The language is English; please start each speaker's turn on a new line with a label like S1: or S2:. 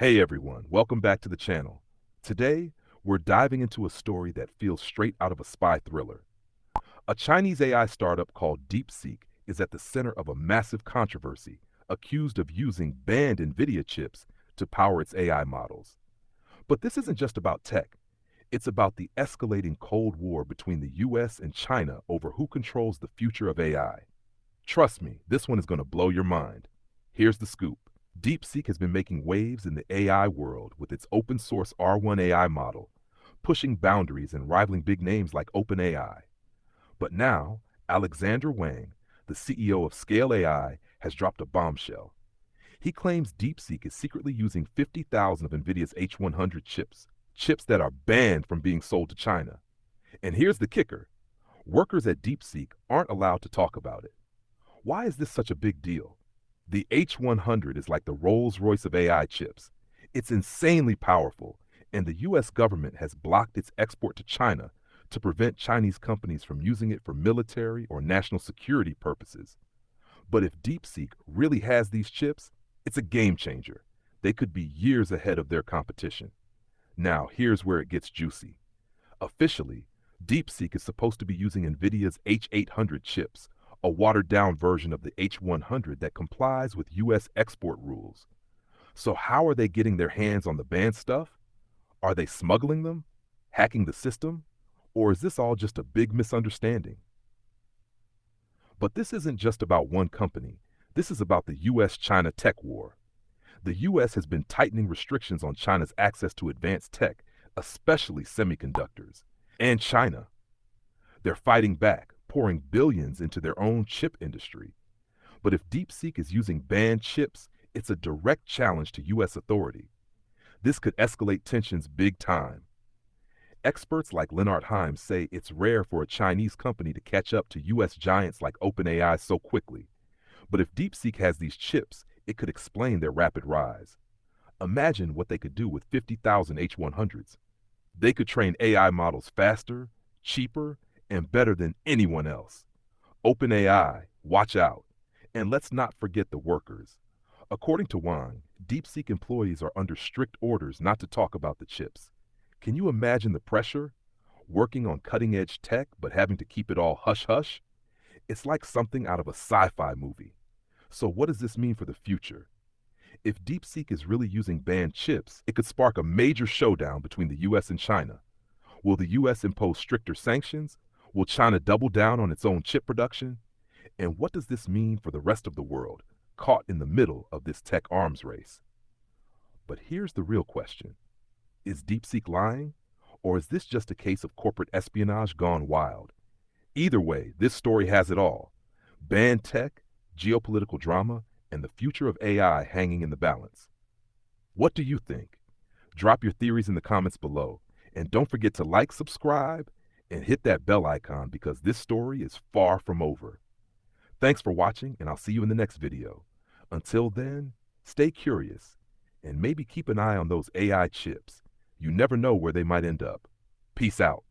S1: Hey everyone, welcome back to the channel. Today, we're diving into a story that feels straight out of a spy thriller. A Chinese AI startup called DeepSeek is at the center of a massive controversy, accused of using banned Nvidia chips to power its AI models. But this isn't just about tech. It's about the escalating Cold War between the US and China over who controls the future of AI. Trust me, this one is going to blow your mind. Here's the scoop. DeepSeek has been making waves in the AI world with its open source R1 AI model, pushing boundaries and rivaling big names like OpenAI. But now, Alexandr Wang, the CEO of Scale AI, has dropped a bombshell. He claims DeepSeek is secretly using 50,000 of Nvidia's H100 chips that are banned from being sold to China. And here's the kicker. Workers at DeepSeek aren't allowed to talk about it. Why is this such a big deal? The H100 is like the Rolls-Royce of AI chips. It's insanely powerful, and the US government has blocked its export to China to prevent Chinese companies from using it for military or national security purposes. But if DeepSeek really has these chips, it's a game changer. They could be years ahead of their competition. Now, here's where it gets juicy. Officially, DeepSeek is supposed to be using Nvidia's H800 chips, a watered-down version of the H100 that complies with US export rules. So how are they getting their hands on the banned stuff? Are they smuggling them? Hacking the system? Or is this all just a big misunderstanding? But this isn't just about one company. This is about the US-China tech war. The US has been tightening restrictions on China's access to advanced tech, especially semiconductors. And China, they're fighting back, pouring billions into their own chip industry. But if DeepSeek is using banned chips, it's a direct challenge to US authority. This could escalate tensions big time. Experts like Leonard Himes say it's rare for a Chinese company to catch up to US giants like OpenAI so quickly. But if DeepSeek has these chips, it could explain their rapid rise. Imagine what they could do with 50,000 H100s. They could train AI models faster, cheaper, and better than anyone else. OpenAI, watch out. And let's not forget the workers. According to Wang, DeepSeek employees are under strict orders not to talk about the chips. Can you imagine the pressure? Working on cutting-edge tech but having to keep it all hush-hush? It's like something out of a sci-fi movie. So what does this mean for the future? If DeepSeek is really using banned chips, it could spark a major showdown between the US and China. Will the US impose stricter sanctions? Will China double down on its own chip production? And what does this mean for the rest of the world, caught in the middle of this tech arms race? But here's the real question. Is DeepSeek lying? Or is this just a case of corporate espionage gone wild? Either way, this story has it all. Banned tech, geopolitical drama, and the future of AI hanging in the balance. What do you think? Drop your theories in the comments below. And don't forget to like, subscribe, and hit that bell icon because this story is far from over. Thanks for watching, and I'll see you in the next video. Until then, stay curious, and maybe keep an eye on those AI chips. You never know where they might end up. Peace out.